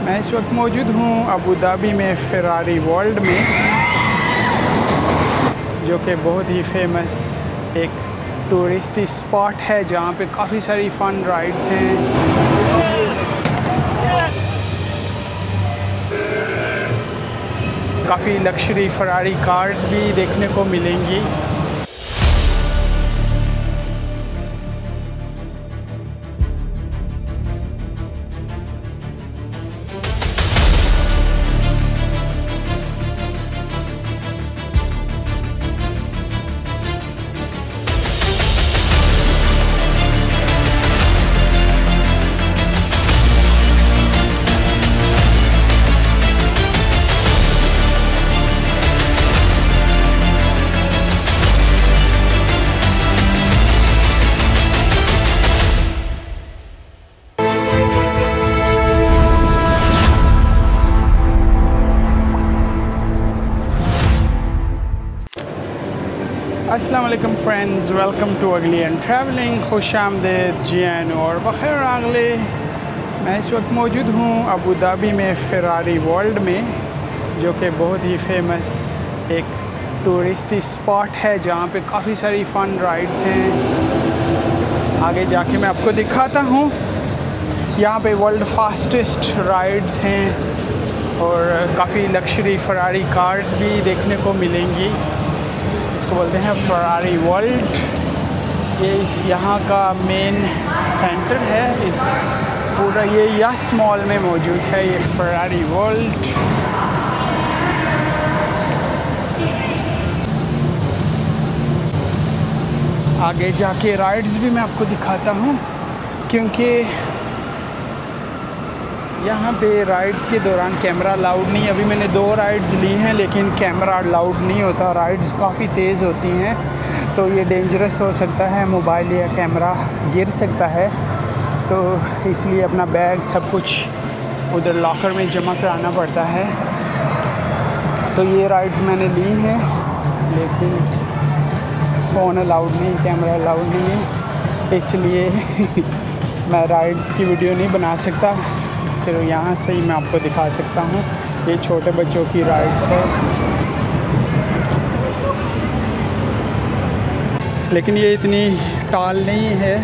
मैं इस वक्त मौजूद हूँ अबू धाबी में फ़ेरारी वर्ल्ड में, जो कि बहुत ही फेमस एक टूरिस्ट स्पॉट है जहाँ पे काफ़ी सारी फ़न राइड्स हैं। काफ़ी लग्जरी फ़ेरारी कार्स भी देखने को मिलेंगी। अस्सलाम वालेकुम फ्रेंड्स, वेलकम टू अगली एंड ट्रैवलिंग। खुश आमदीद जी एन और बखैर आगले। मैं इस वक्त मौजूद हूँ अबू धाबी में फ़ेरारी वर्ल्ड में, जो कि बहुत ही फेमस एक टूरिस्ट स्पॉट है जहाँ पे काफ़ी सारी फ़न राइड्स हैं। आगे जाके मैं आपको दिखाता हूँ। यहाँ पे वर्ल्ड फास्टेस्ट राइड्स हैं और काफ़ी लग्जरी फ़ेरारी कार्स भी देखने को मिलेंगी। इसको बोलते हैं फ़ेरारी वर्ल्ड। ये यहाँ का मेन सेंटर है। इस पूरा ये यस मॉल में मौजूद है ये फ़ेरारी वर्ल्ड। आगे जाके राइड्स भी मैं आपको दिखाता हूँ, क्योंकि यहाँ पे राइड्स के दौरान कैमरा अलाउड नहीं। अभी मैंने 2 राइड्स ली हैं, लेकिन कैमरा अलाउड नहीं होता। राइड्स काफ़ी तेज़ होती हैं, तो ये डेंजरस हो सकता है, मोबाइल या कैमरा गिर सकता है। तो इसलिए अपना बैग सब कुछ उधर लॉकर में जमा कराना पड़ता है। तो ये राइड्स मैंने ली हैं, लेकिन फ़ोन अलाउड नहीं, कैमरा अलाउड नहीं है, इसलिए मैं राइड्स की वीडियो नहीं बना सकता। सिर्फ यहाँ से ही मैं आपको दिखा सकता हूँ। ये छोटे बच्चों की राइड्स है, लेकिन ये इतनी टाल नहीं है।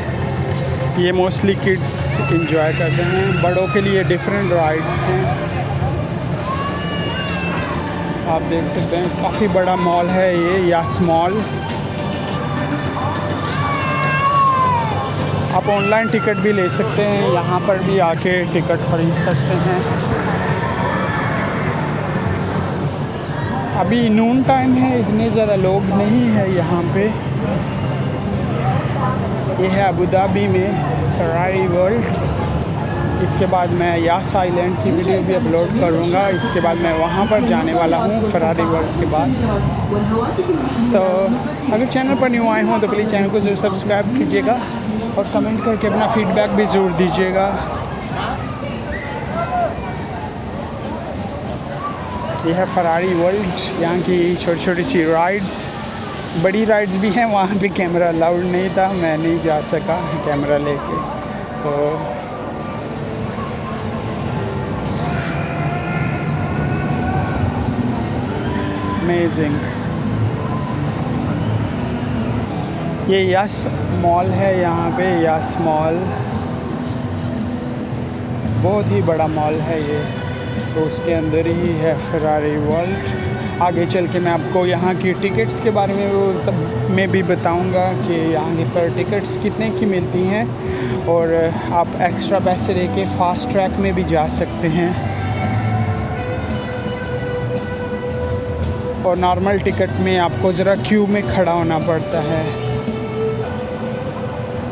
ये मोस्टली किड्स इंजॉय करते हैं। बड़ों के लिए डिफरेंट राइड्स हैं। आप देख सकते हैं काफ़ी बड़ा मॉल है ये यस मॉल। आप ऑनलाइन टिकट भी ले सकते हैं, यहाँ पर भी आके टिकट खरीद सकते हैं। अभी नून टाइम है, इतने ज़्यादा लोग नहीं है यहाँ पे। ये है अबू धाबी में फ़ेरारी वर्ल्ड। इसके बाद मैं यास आइलैंड की वीडियो भी अपलोड करूँगा। इसके बाद मैं वहाँ पर जाने वाला हूँ फ़ेरारी वर्ल्ड के बाद। तो अगर चैनल पर न्यू आए हों तो प्लीज़ चैनल को ज़रूर सब्सक्राइब कीजिएगा और कमेंट करके अपना फ़ीडबैक भी ज़रूर दीजिएगा। यह है फ़ेरारी वर्ल्ड। यहाँ की छोटी छोटी सी राइड्स, बड़ी राइड्स भी हैं। वहाँ पे कैमरा अलाउड नहीं था, मैं नहीं जा सका कैमरा लेके। तो अमेजिंग। ये यस मॉल है, यहाँ पे यस मॉल बहुत ही बड़ा मॉल है ये। तो उसके अंदर ही है फ़ेरारी वर्ल्ड। आगे चल के मैं आपको यहाँ की टिकट्स के बारे में भी बताऊँगा कि यहाँ पर टिकट्स कितने की मिलती हैं, और आप एक्स्ट्रा पैसे देके फास्ट ट्रैक में भी जा सकते हैं, और नॉर्मल टिकट में आपको ज़रा क्यू में खड़ा होना पड़ता है।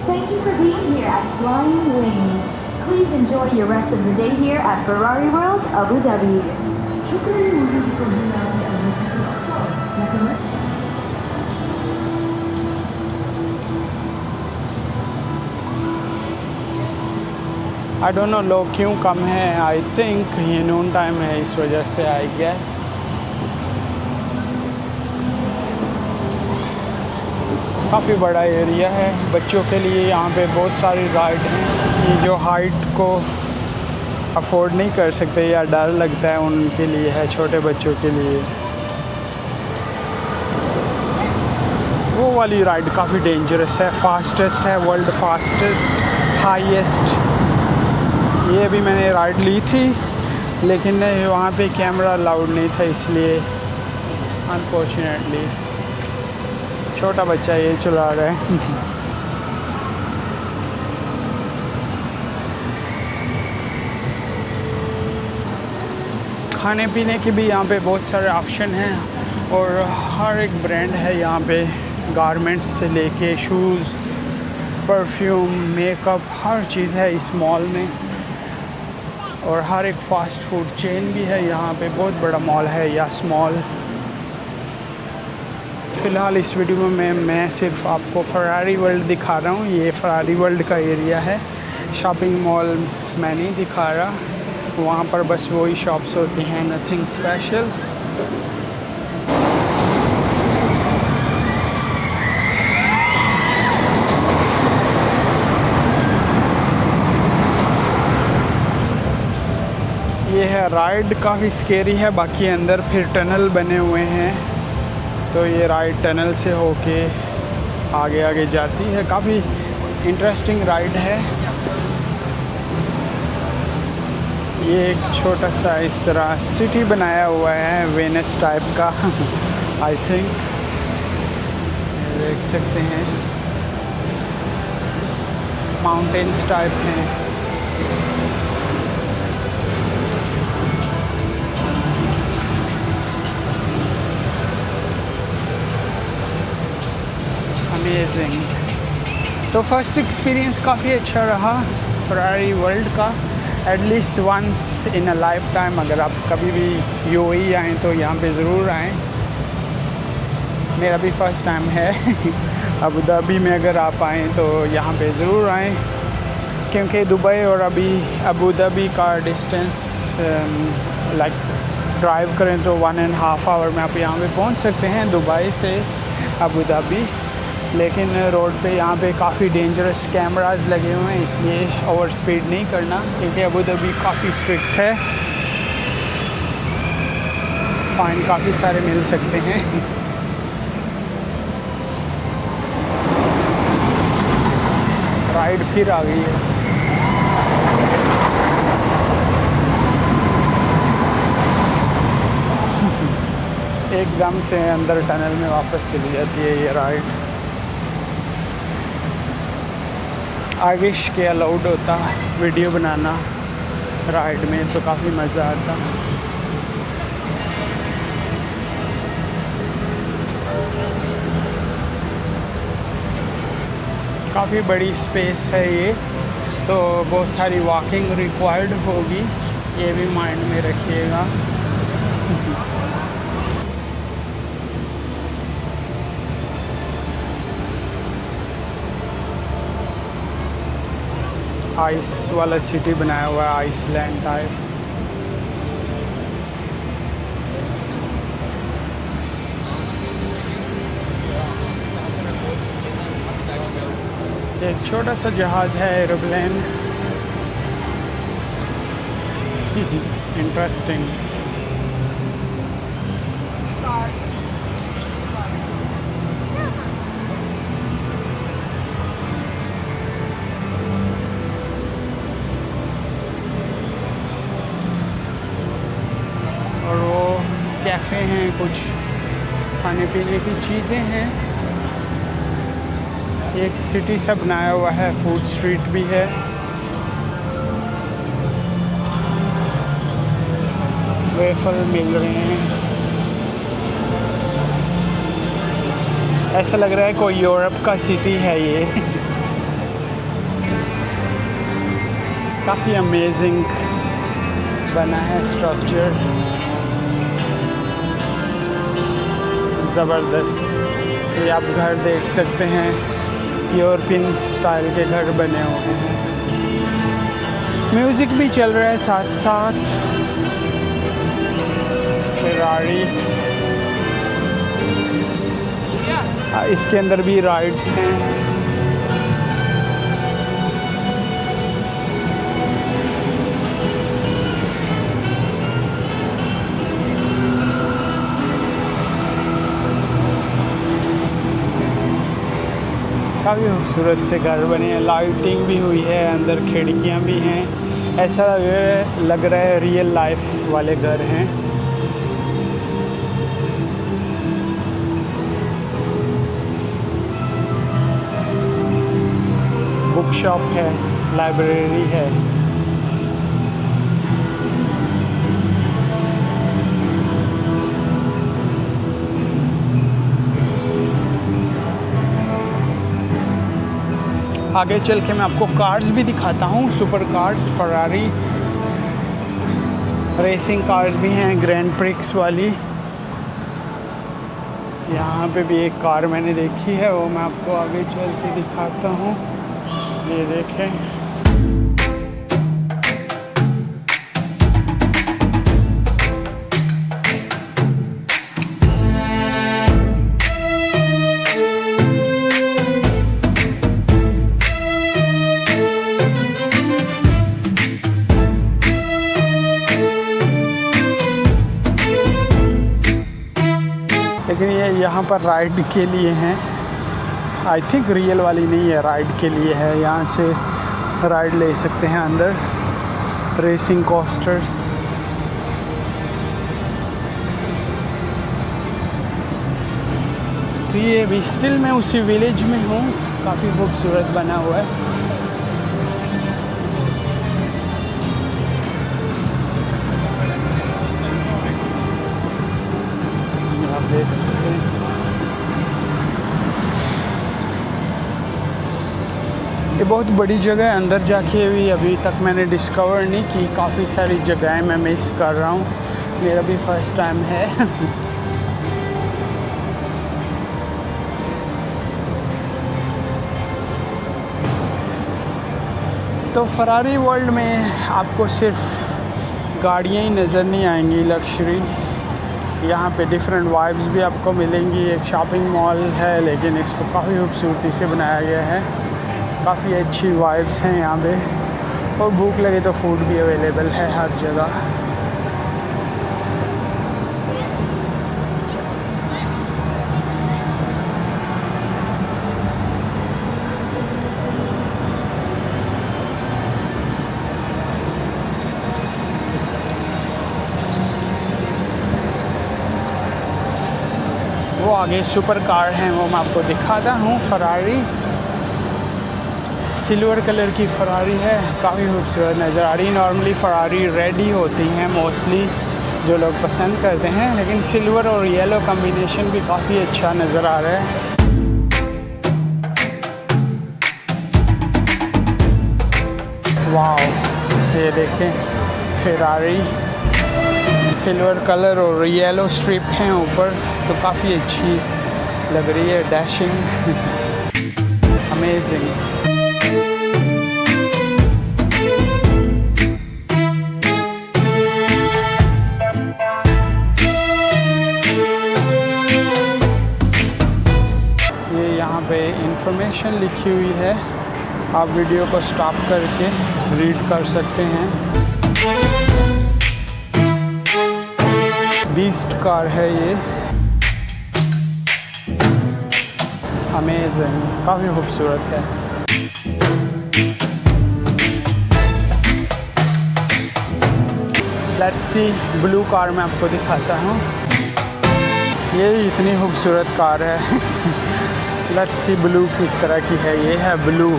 Thank you for being here at Flying Wings. Please enjoy your rest of the day here at Ferrari World, Abu Dhabi. I don't know लोग क्यों कम है। आई थिंक ये नून टाइम है, इस वजह से आई गेस। काफ़ी बड़ा एरिया है बच्चों के लिए। यहाँ पे बहुत सारी राइड हैं। ये जो हाइट को अफोर्ड नहीं कर सकते या डर लगता है, उनके लिए है, छोटे बच्चों के लिए। वो वाली राइड काफ़ी डेंजरस है, फास्टेस्ट है, वर्ल्ड फास्टेस्ट, हाईएस्ट। ये भी मैंने राइड ली थी, लेकिन वहाँ पे कैमरा अलाउड नहीं था, इसलिए अनफॉर्चुनेटली छोटा बच्चा ये चला रहा है। खाने पीने के भी यहाँ पे बहुत सारे ऑप्शन हैं और हर एक ब्रांड है यहाँ पे, गारमेंट्स से लेके शूज़, परफ्यूम, मेकअप, हर चीज़ है इस मॉल में। और हर एक फ़ास्ट फूड चेन भी है यहाँ पे, बहुत बड़ा मॉल है यस मॉल। फ़िलहाल इस वीडियो में मैं सिर्फ आपको फरारी वर्ल्ड दिखा रहा हूँ। ये फरारी वर्ल्ड का एरिया है, शॉपिंग मॉल मैं नहीं दिखा रहा। वहाँ पर बस वही शॉप्स होती हैं, नथिंग स्पेशल। ये है राइड, काफ़ी स्केरी है, बाकी अंदर फिर टनल बने हुए हैं, तो ये राइड टनल से होके आगे आगे जाती है। काफ़ी इंटरेस्टिंग राइड है। ये एक छोटा सा इस तरह सिटी बनाया हुआ है, वेनिस टाइप का आई थिंक, देख सकते हैं, माउंटेन्स टाइप हैं। अमेजिंग। तो फर्स्ट एक्सपीरियंस काफ़ी अच्छा रहा फरारी वर्ल्ड का। At least once in a life time अगर आप कभी भी यूएई आएँ तो यहाँ पे ज़रूर आएँ। मेरा भी फ़र्स्ट टाइम है अबू धाबी में, अगर आप आएँ तो यहाँ पे ज़रूर आएँ, क्योंकि दुबई और अभी अबू धाबी का डिस्टेंस लाइक ड्राइव करें तो 1.5 आवर में आप यहाँ पे पहुँच सकते हैं दुबई से अबू धाबी। लेकिन रोड पे यहाँ पे काफ़ी डेंजरस कैमरास लगे हुए हैं, इसलिए ओवर स्पीड नहीं करना, क्योंकि अबू धाबी काफ़ी स्ट्रिक्ट है, फ़ाइन काफ़ी सारे मिल सकते हैं। राइड फिर आ गई है। एकदम से अंदर टनल में वापस चली जाती है ये राइड। आई विश के अलाउड होता वीडियो बनाना राइड में, तो काफ़ी मज़ा आता। काफ़ी बड़ी स्पेस है ये, तो बहुत सारी वॉकिंग रिक्वायर्ड होगी, ये भी माइंड में रखिएगा। आइस वाला सिटी बनाया हुआ है, आइसलैंड टाइप। एक छोटा सा जहाज़ है, एरोप्लेन। इंटरेस्टिंग। और वो कैफ़े हैं, कुछ खाने पीने की चीज़ें हैं। एक सिटी सा बनाया हुआ है, फूड स्ट्रीट भी है। वेफल मिल रहे हैं, ऐसा लग रहा है कोई यूरोप का सिटी है ये। काफ़ी अमेजिंग बना है स्ट्रक्चर, ज़बरदस्त। ये आप घर देख सकते हैं, यूरोपियन स्टाइल के घर बने हुए हैं। म्यूज़िक भी चल रहा है साथ साथ। फेरारी, इसके अंदर भी राइड्स हैं। काफ़ी खूबसूरत से घर बने हैं, लाइटिंग भी हुई है, अंदर खिड़कियाँ भी हैं। ऐसा लग रहा है रियल लाइफ वाले घर हैं। बुक शॉप है, लाइब्रेरी है। आगे चल के मैं आपको कार्स भी दिखाता हूँ, super cars, Ferrari racing cars भी हैं, ग्रैंड प्रिक्स वाली। यहाँ पे भी एक कार मैंने देखी है, वो मैं आपको आगे चल के दिखाता हूँ। ये देखें, लेकिन ये यहाँ पर राइड के लिए हैं। आई थिंक रियल वाली नहीं है, राइड के लिए है। यहाँ से राइड ले सकते हैं अंदर, रेसिंग कोस्टर्स। तो ये भी स्टिल मैं उसी विलेज में हूँ, काफ़ी खूबसूरत बना हुआ है। आप देख सकते हैं ये बहुत बड़ी जगह है। अंदर जाके भी अभी तक मैंने डिस्कवर नहीं की, काफ़ी सारी जगहें मैं मिस कर रहा हूँ, मेरा भी फर्स्ट टाइम है। तो फरारी वर्ल्ड में आपको सिर्फ गाड़ियाँ ही नज़र नहीं आएंगी लग्जरी, यहाँ पे डिफरेंट वाइब्स भी आपको मिलेंगी। एक शॉपिंग मॉल है, लेकिन इसको काफ़ी खूबसूरती से बनाया गया है, काफ़ी अच्छी वाइब्स हैं यहाँ पे। और भूख लगे तो फूड भी अवेलेबल है हर जगह। वो आगे सुपर कार हैं, वो मैं आपको दिखाता हूँ। फरारी सिल्वर कलर की फरारी है, काफ़ी खूबसूरत नज़र आ रही है। नॉर्मली फरारी रेड ही होती हैं मोस्टली, जो लोग पसंद करते हैं, लेकिन सिल्वर और येलो कॉम्बिनेशन भी काफ़ी अच्छा नज़र आ रहा है। वाओ, ये देखें फरारी सिल्वर कलर और येलो स्ट्रिप हैं ऊपर, तो काफ़ी अच्छी लग रही है, डैशिंग, अमेजिंग। ये यहाँ पे इंफॉर्मेशन लिखी हुई है, आप वीडियो को स्टॉप करके रीड कर सकते हैं। बीस्ट कार है ये, अमेजिंग, काफ़ी खूबसूरत है। लेट्स सी ब्लू कार मैं आपको दिखाता हूँ। ये इतनी खूबसूरत कार है। लेट्स सी ब्लू किस तरह की है। ये है ब्लू।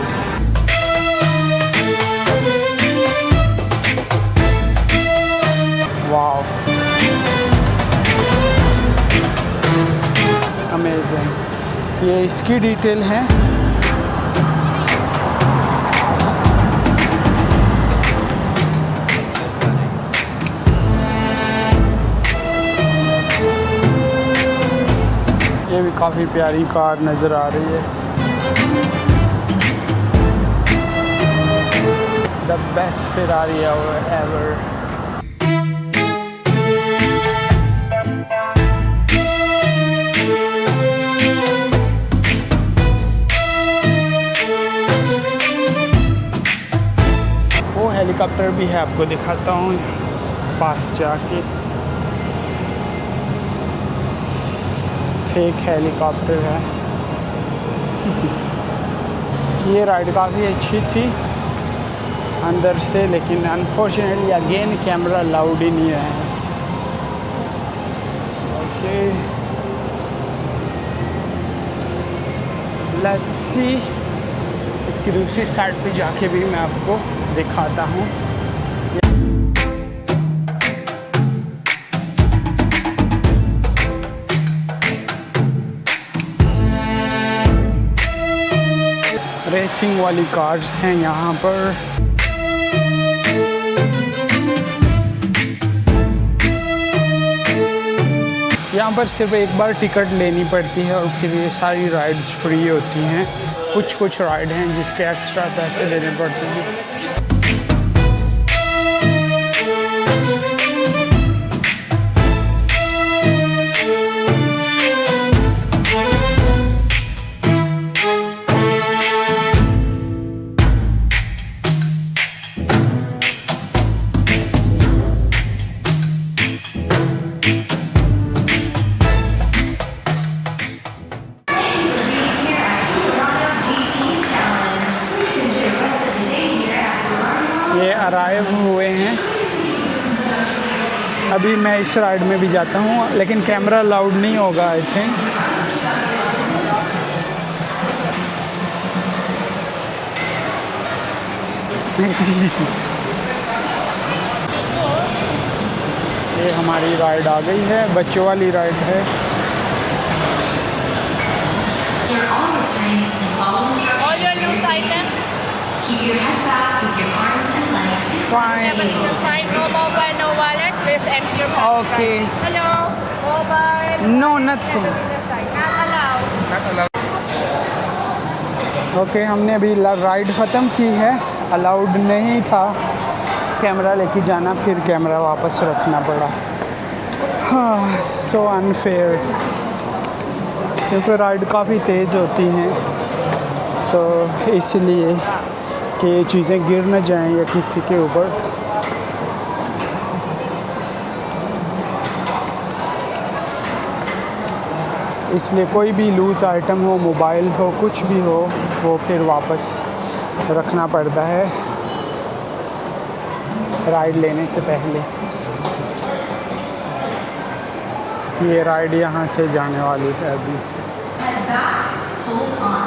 Wow, amazing. ये इसकी डिटेल है। ये भी काफ़ी प्यारी कार नज़र आ रही है। The best Ferrari ever. वो हेलीकॉप्टर भी है, आपको दिखाता हूँ पास जाके। फेक हेलीकॉप्टर है। ये राइड काफ़ी अच्छी थी अंदर से, लेकिन अनफॉर्चुनेटली अगेन कैमरा अलाउड ही नहीं है। ओके, लेट्स सी, इसकी दूसरी साइड पे जाके भी मैं आपको दिखाता हूँ। रेसिंग वाली कार्स हैं यहाँ पर। यहाँ पर सिर्फ एक बार टिकट लेनी पड़ती है और फिर ये सारी राइड्स फ्री होती हैं। कुछ राइड हैं जिसके एक्स्ट्रा पैसे देने पड़ते हैं। ये अराइव हुए हैं। अभी मैं इस राइड में भी जाता हूँ, लेकिन कैमरा अलाउड नहीं होगा आई थिंक। ये हमारी राइड आ गई है, बच्चों वाली राइड है। All your loose items. Keep your head back with your arms and legs Fine. Never leave your side. No mobile, no wallet. Please empty your pocket. Okay. Hello. Mobile. No, wallet, nothing. never leave your side. Not allowed. Okay, हमने अभी ride ख़त्म की है। Allowed नहीं था camera लेके जाना, फिर कैमरा वापस रखना पड़ा। हाँ, सो अनफेयर, क्योंकि राइड काफ़ी तेज़ होती हैं, तो इसलिए कि ये चीज़ें गिर न जाएं या किसी के ऊपर। इसलिए कोई भी लूज़ आइटम हो, मोबाइल हो, कुछ भी हो, वो फिर वापस रखना पड़ता है राइड लेने से पहले। ये राइड यहाँ से जाने वाली है अभी। Head back, hold on.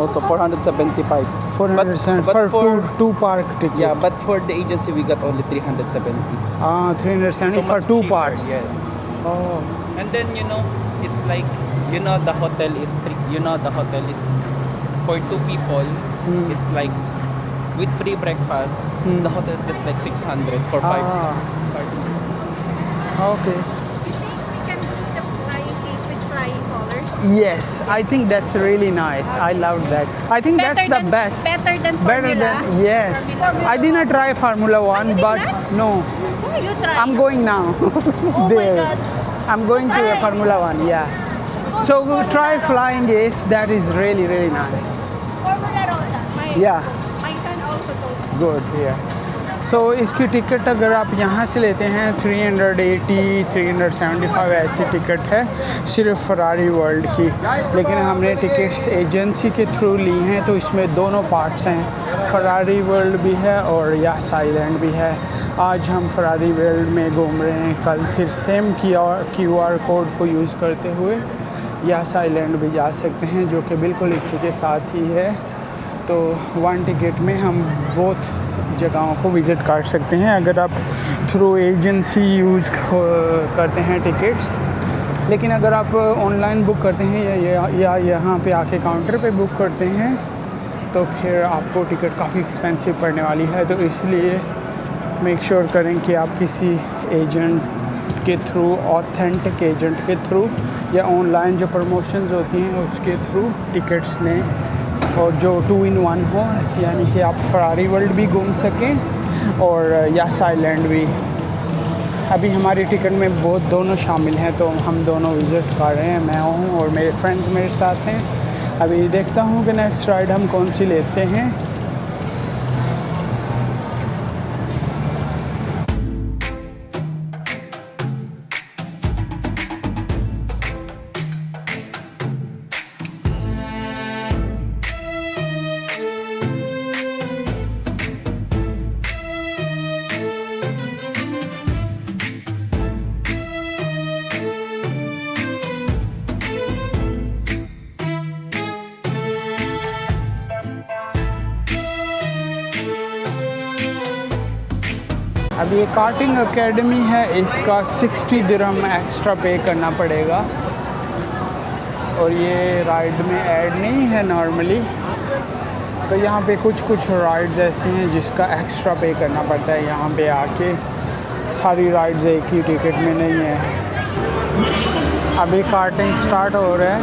Also 475. 400 but for two park ticket. Yeah, but for the agency we got only 370. 370 for much two cheaper, parts. Yes. Oh, And then it's like the hotel is the hotel is for two people. It's like with free breakfast. The hotel is just like 600 for 5 stars. okay. We can do the flying case with flying colors. Yes, I think that's really nice. I love that. I think that's the best. Better than Better Formula. than, yes. Formula. I didn't try Formula One, did but not? no, You try. I'm going now. Oh my there. God. I'm going to the Try. Formula One, yeah. Go So to we'll Formula try Rosa. flying ace. That is really, really nice. Formula Rosa. Yeah. My son also told me. Good, yeah. सो इसकी ticket अगर आप यहाँ से लेते हैं 380, 375 ऐसी ticket है सिर्फ फरारी वर्ल्ड की। लेकिन हमने टिकट्स एजेंसी के थ्रू ली हैं, तो इसमें दोनों पार्ट्स हैं, फरारी वर्ल्ड भी है और यास आइलैंड भी है। आज हम फरारी वर्ल्ड में घूम रहे हैं, कल फिर सेम QR कोड को यूज़ करते हुए यास आइलैंड भी जा सकते हैं, जो कि बिल्कुल इसी के साथ ही है। तो वन टिकट में हम बहुत जगहों को विज़िट कर सकते हैं अगर आप थ्रू एजेंसी यूज़ करते हैं टिकट्स। लेकिन अगर आप ऑनलाइन बुक करते हैं या यहाँ पे आके काउंटर पे बुक करते हैं, तो फिर आपको टिकट काफ़ी एक्सपेंसिव पड़ने वाली है। तो इसलिए मेक श्योर करें कि आप किसी एजेंट के थ्रू, ऑथेंटिक एजेंट के थ्रू या ऑनलाइन जो प्रमोशंस होती हैं उसके थ्रू टिकट्स लें, और जो 2 in 1 हो, यानी कि आप फरारी वर्ल्ड भी घूम सकें और यास आइलैंड भी। अभी हमारी टिकट में बहुत दोनों शामिल हैं, तो हम दोनों विज़िट कर रहे हैं। मैं हूँ और मेरे फ्रेंड्स मेरे साथ हैं। अभी देखता हूँ कि नेक्स्ट राइड हम कौन सी लेते हैं। अब ये कार्टिंग एकेडमी है, इसका 60 दिरहम एक्स्ट्रा पे करना पड़ेगा और ये राइड में ऐड नहीं है नॉर्मली। तो यहाँ पे कुछ राइड्स ऐसी हैं जिसका एक्स्ट्रा पे करना पड़ता है। यहाँ पे आके सारी राइड्स एक ही टिकट में नहीं है। अभी कार्टिंग स्टार्ट हो रहा है।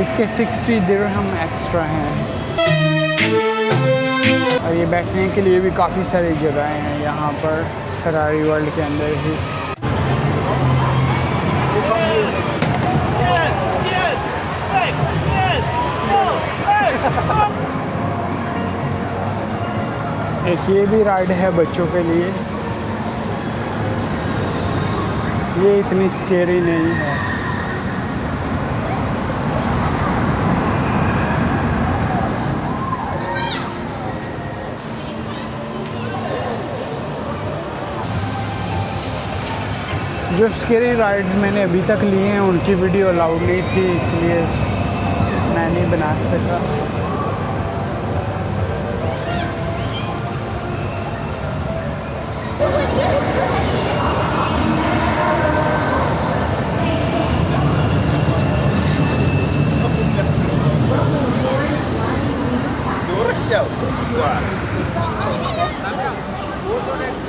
इसके 60 दिरहम एक्स्ट्रा हैं और ये बैठने के लिए भी काफ़ी सारी जगहें हैं यहाँ पर फरारी वर्ल्ड के अंदर ही। एक ये भी राइड है बच्चों के लिए, ये इतनी स्केरी नहीं है। जो स्केरी राइड्स मैंने अभी तक लिए हैं उनकी वीडियो अलाउड नहीं थी, इसलिए मैं नहीं बना सका।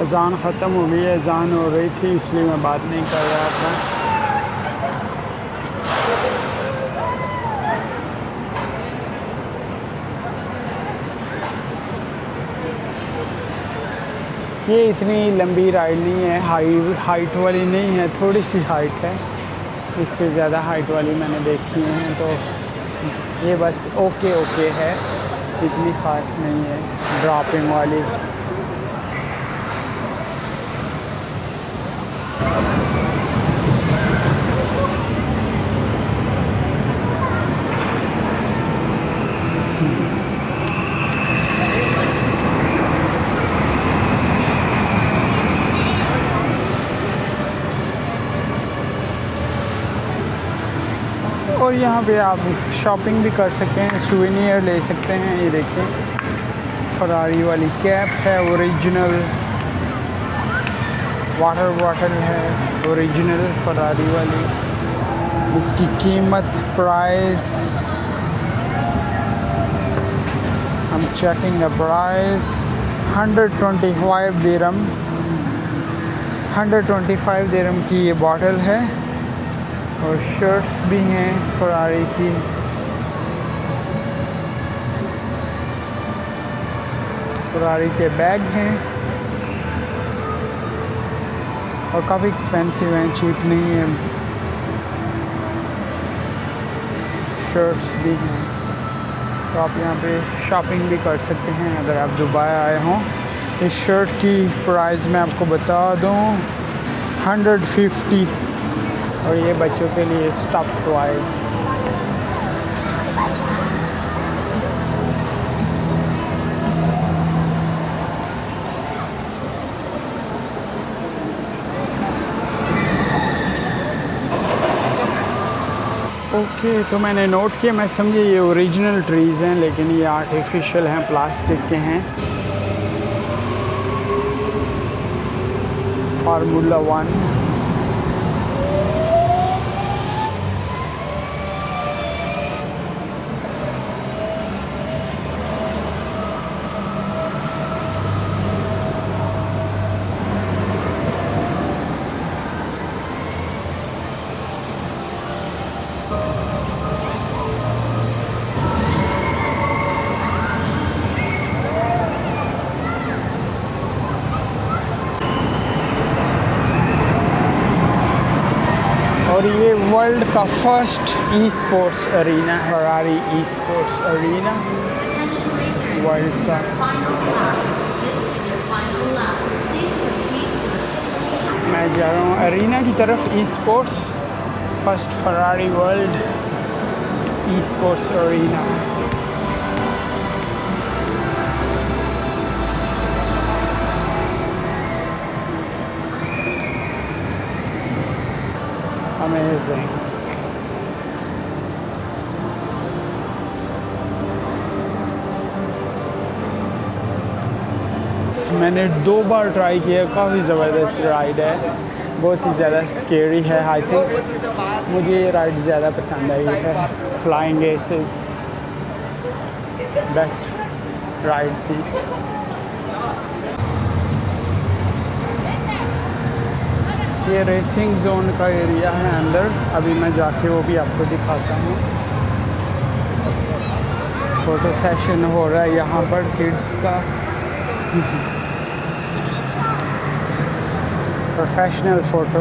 अज़ान ख़त्म हो गई है, अज़ान हो रही थी इसलिए मैं बात नहीं कर रहा था। ये इतनी लंबी राइड नहीं है, हाइट वाली नहीं है, थोड़ी सी हाइट है। इससे ज़्यादा हाइट वाली मैंने देखी हैं, तो ये बस ओके है, इतनी ख़ास नहीं है ड्रॉपिंग वाली। और यहाँ पे आप शॉपिंग भी कर सकते हैं, सूवेनियर ले सकते हैं। ये देखिए फरारी वाली कैप है, ओरिजिनल वाटर बॉटल है, ओरिजिनल फरारी वाली। इसकी कीमत प्राइस, हम चेकिंग द प्राइस, 125 दिरहम। 125 दिरहम की ये बॉटल है। और शर्ट्स भी हैं फरारी की। फरारी के बैग हैं और काफ़ी एक्सपेंसिव हैं, चीप नहीं है। शर्ट्स भी हैं, तो आप यहाँ पे शॉपिंग भी कर सकते हैं अगर आप दुबई आए हों इस शर्ट की प्राइस मैं आपको बता दूं 150 और ये बच्चों के लिए स्टफ टॉयज़। ओके तो मैंने नोट किया, मैं समझे ये ओरिजिनल ट्रीज़ हैं लेकिन ये आर्टिफिशियल हैं, प्लास्टिक के हैं। फार्मूला 1 और ये वर्ल्ड का फर्स्ट ई स्पोर्ट्स अरीना है, Ferrari esports arena Attention racers, world this is का। your final lap. This is your final lap. Please proceed to the pit lane. मैं जा रहा हूँ अरीना की तरफ। Esports first Ferrari world esports arena. Amazing. मैंने 2 बार try किया, काफ़ी ज़बरदस्त राइड है, बहुत ही ज़्यादा स्केरी है। आई थिंक मुझे ये राइड ज़्यादा पसंद आई है। फ्लाइंग एसेस बेस्ट राइड थी। ये रेसिंग जोन का एरिया है अंदर, अभी मैं जाके वो भी आपको दिखाता हूँ। फ़ोटो सेशन हो रहा है यहाँ पर किड्स का। प्रोफेशनल फ़ोटो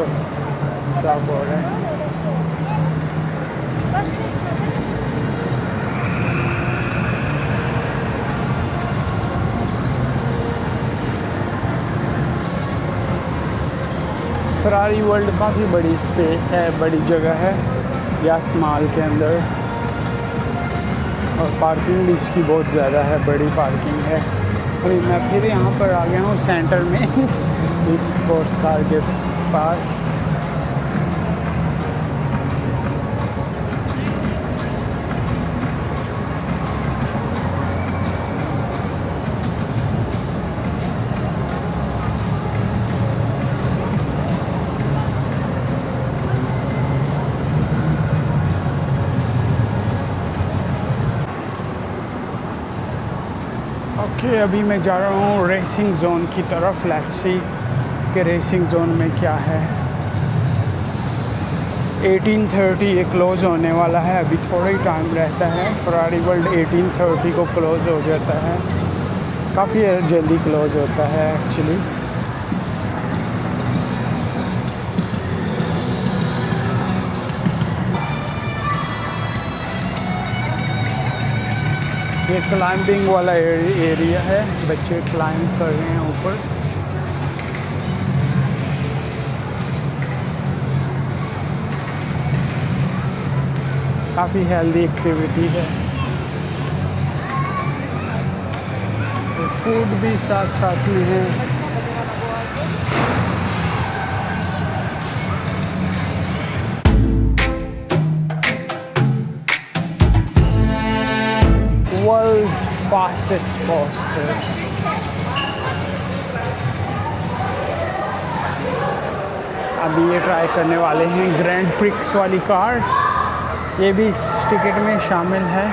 का हो रहा है। फरारी वर्ल्ड काफ़ी बड़ी स्पेस है, बड़ी जगह है यास मॉल के अंदर, और पार्किंग भी इसकी बहुत ज़्यादा है, बड़ी पार्किंग है। अभी मैं फिर यहाँ पर आ गया हूँ सेंटर में इस स्पोर्ट्स कार के पास। ओके अभी मैं जा रहा हूँ रेसिंग जोन की तरफ। लेट्स सी कि रेसिंग जोन में क्या है। 18:30 ये क्लोज़ होने वाला है, अभी थोड़ा ही टाइम रहता है। फरारी वर्ल्ड 18:30 को क्लोज़ हो जाता है, काफ़ी जल्दी क्लोज़ होता है एक्चुअली। ये क्लाइंबिंग वाला एरिया है, बच्चे क्लाइंब कर रहे हैं ऊपर। काफ़ी हेल्दी एक्टिविटी है। तो फूड भी साथ साथ में है। World's fastest coaster. अभी ये ट्राई करने वाले हैं ग्रैंड प्रिक्स वाली कार, ये भी इस टिकट में शामिल है।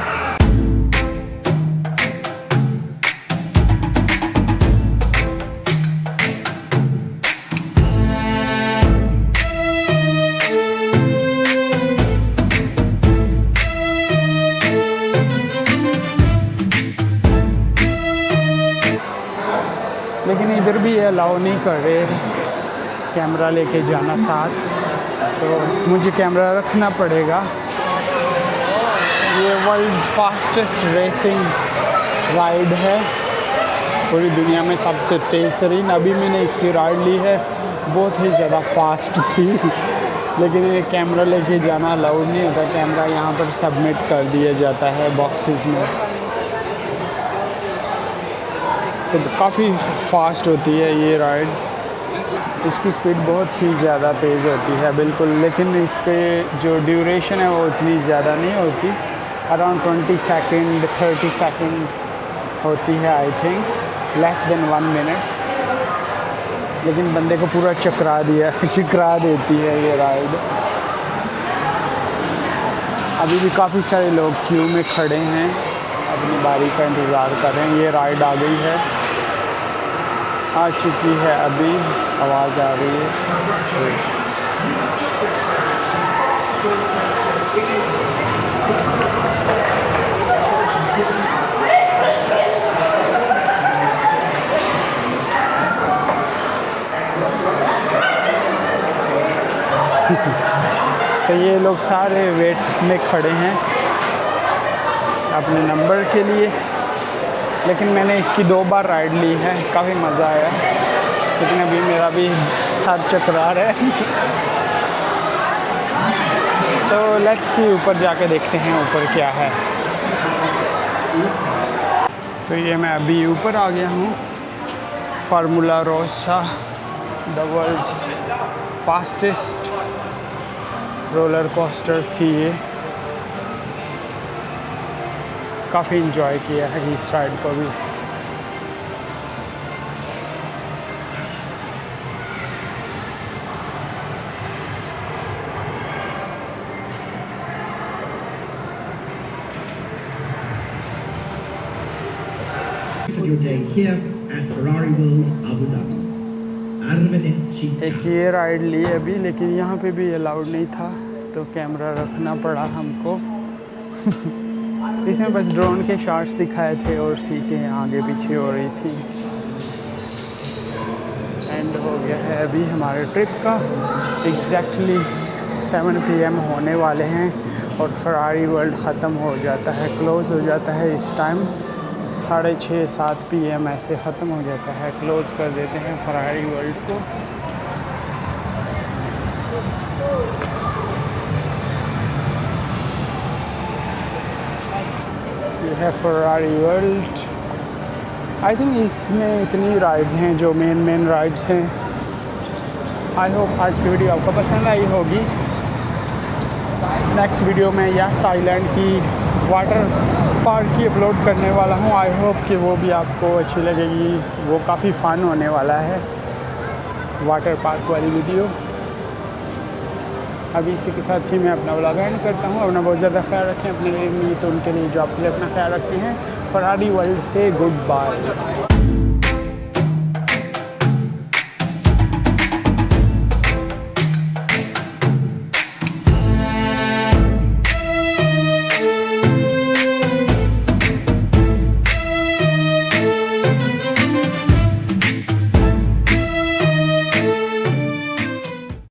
लेकिन इधर भी अलाउ नहीं कर रहे कैमरा लेके जाना साथ, तो मुझे कैमरा रखना पड़ेगा। ये वर्ल्ड फास्टेस्ट रेसिंग राइड है पूरी दुनिया में सबसे तेज़ तरीन। अभी मैंने इसकी राइड ली है, बहुत ही ज़्यादा फास्ट थी, लेकिन ये कैमरा लेके जाना अलाउड नहीं होता। कैमरा यहाँ पर सबमिट कर दिया जाता है बॉक्सेस में। तो काफ़ी फास्ट होती है ये राइड, इसकी स्पीड बहुत ही ज़्यादा तेज़ होती है बिल्कुल, लेकिन इस पर जो ड्यूरेशन है वो उतनी ज़्यादा नहीं होती, अराउंड 20 सेकंड 30 सेकंड होती है, I think less than 1 minute. लेकिन बंदे को पूरा चकरा देती है ये राइड। अभी भी काफ़ी सारे लोग क्यू में खड़े हैं, अपनी बारी का इंतज़ार कर रहे हैं। ये राइड आ गई है, आ चुकी है, अभी आवाज़ आ रही है। तो ये लोग सारे वेट में खड़े हैं अपने नंबर के लिए। लेकिन मैंने इसकी 2 बार राइड ली है, काफ़ी मज़ा आया, लेकिन अभी मेरा भी सर चकरा रहा है। सो लेट्स सी, ऊपर जाके देखते हैं ऊपर क्या है। तो ये मैं अभी ऊपर आ गया हूँ। Formula Rossa, the world fastest roller coaster थी ये। काफ़ी इन्जॉय किया है इस राइड को भी। Your day here at Ferrari World Abu Dhabi. एक ये राइड ली अभी, लेकिन यहाँ पे भी अलाउड नहीं था, तो कैमरा रखना पड़ा हमको। इसमें बस ड्रोन के शॉट्स दिखाए थे और सीटें आगे पीछे हो रही थी। एंड हो गया है अभी हमारे ट्रिप का। एग्जैक्टली 7 PM होने वाले हैं और फरारी वर्ल्ड ख़त्म हो जाता है, क्लोज़ हो जाता है इस टाइम। 6:30-7 PM ऐसे ख़त्म हो जाता है, क्लोज़ कर देते हैं फरारी वर्ल्ड को। ये है फरारी वर्ल्ड। आई थिंक इसमें इतनी राइड्स हैं जो मेन राइड्स हैं। आई होप आज की वीडियो आपको पसंद आई होगी। नेक्स्ट वीडियो में यस आइलैंड की वाटर पार्क की अपलोड करने वाला हूँ। आई होप कि वो भी आपको अच्छी लगेगी, वो काफ़ी फ़न होने वाला है वाटर पार्क वाली वीडियो। अभी इसी के साथ ही मैं अपना व्लॉग एंड करता हूँ। अपना बहुत ज़्यादा ख्याल रखें, अपने लिए तो उनके लिए जो आपके लिए अपना ख्याल रखते हैं। फरारी वर्ल्ड से गुड बाय।